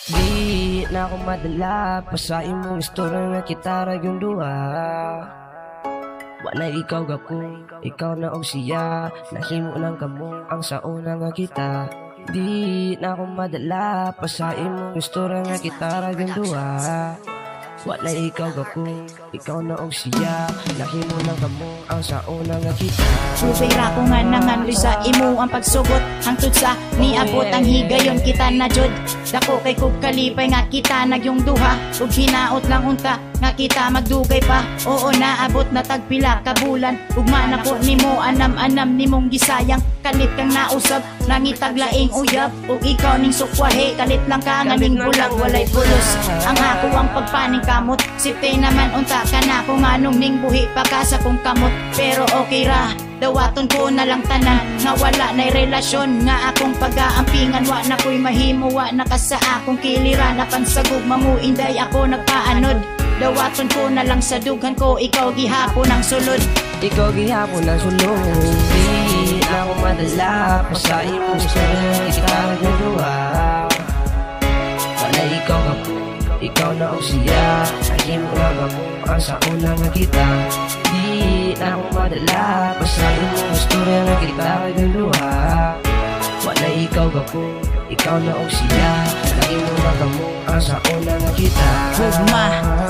Di na ako madala pasain mong istorya nga kita ra yung duha. Wala ikaw gako, ikaw na og siya. Nahimo lang kamo ang sauna nga kita. Di na ako madala pasain mong istorya nga kita ra yung duha. Wala ikaw gako, ikaw na og siya. Nahimo lang kamo ang sauna nga kita. Supira ko nga nanganli sa imo ang pagsugot. Hangtod sa niabot ang higayon kita na jud. Dako kay kog kalipay nga kita nagyong duha. Ug hinaot lang unta nga kita magdugay pa. Oo naabot na tagpila ka bulan. Ugma na ko nimo anam-anam nimong gisayang. Kalit kang nausab nangitag laing uyab. Ug ikaw ning sukwahe kalit lang ka nga ning bulag walay pulos. Ang ako ang pagpaning kamot. Sipte naman unta ka na kung anong ning buhi pa ka sa kong kamot. Pero okay ra, dawaton ko na lang tanan. Nga wala na'y relasyon nga akong pag-aampingan. Wa na ko'y mahimo, wa na ka sa akong kilira. Napansagog mamuinday ako nagpaanod. Dawaton ko na lang sa dughan ko. Ikaw gihapon ang sulod. Ikaw gihapon ang sulod. Di na ako madala pasain mong istorya nga kita ra yung duha. Wala ikaw gako, ikaw na og siya. Nahimo lang kamo ang sauna nga kita. Di na ako madala pasain mong istorya nga kita ra yung duha. Wala ikaw gako, ikaw na og siya. Nahimo lang kamo ang sauna nga kita. Gugma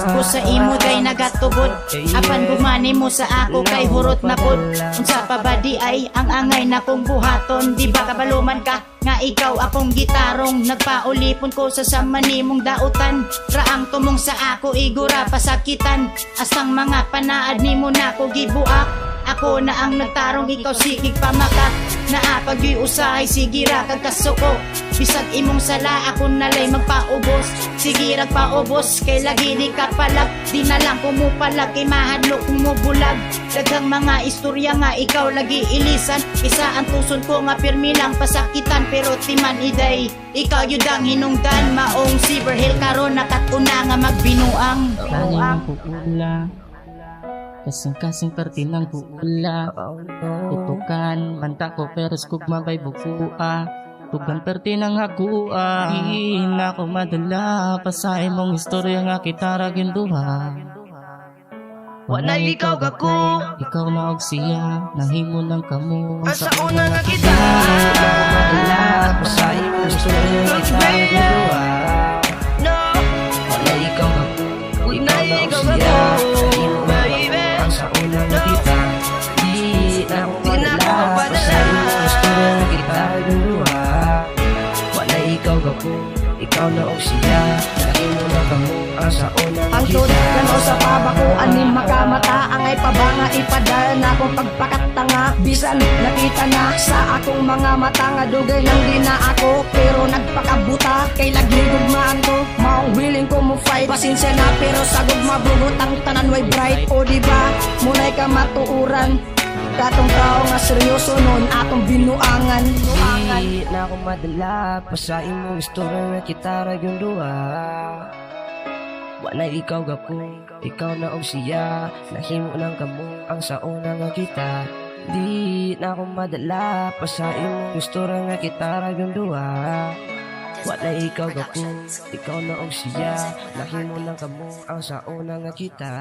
ko sa imo day nagatubod. Apan gumani mo sa ako kay hurot na pod. Unsa pa ba di ay ang angay na kong buhaton. Di ba kabaluman ka nga ikaw akong gitarong. Nagpaulipon ko sa samanimong dautan. Raang tumong sa ako igura pasakitan. Asang mga panaad nimo na ko gibuak. Ako na ang nagtarong, ikaw sigig pamakat. Naapag usahay, sigira kag kasuko. Bisag imong sala, ako nalay magpaubos. Sigira paubos, kay lagi di ka palag. Di na lang kumupalag, kay mahadlok mo bulag. Daghang mga istorya nga ikaw lagi ilisan. Isa ang tuson ko nga pirmi lang pasakitan. Pero timan iday, ikaw yudang hinungdan. Maong Silverhill karon nakatuna nga magbinuang. Pula kasing-kasing parte ng buula. Tutukan manta ko pero skug mabay bukua. Tugan parte ng hakua. Di na ko madala pasain mong istorya nga kita ra gyud duha. Wala ikaw gako, Ikaw na og siya. Nahimo lang kamo ang sauna nga kita. Madala pasain mong istorya nga kita ra yung duha. Wala ikaw gako, ikaw na og siya. Nahimo lang kamo ang sauna nga kita. Di na ako madala pasain mong istorya nga kita ra yung duha. Wala ikaw gako, ikaw na og siya. Nahimo lang kamo ang sauna nga Ang kita. tunan o sa pabako anim makamata. Angay pa ba nga ipadal na akong pagpakatanga. Bisan nakita na sa akong mga mata nga dugay lang di na ako. Pero nagpakabuta kay lagi gugmaan ko. Maong willing ko mo fight. Pasensya na pero sa gugma bugot ang tanan way bright. O diba munay ka matuuran. Katong tao nga seryoso nun atong binuangan. Di na ako madala pasain mong istorya nga kita ra yung duha. Wala ikaw gako, ikaw na og siya. Nahimo lang kamo ang sauna nga kita. Di na ako madala pasain mong istorya nga kita ra yung duha. Wala ikaw gako, ikaw na og siya. Nahimo lang kamo ang sauna nga kita.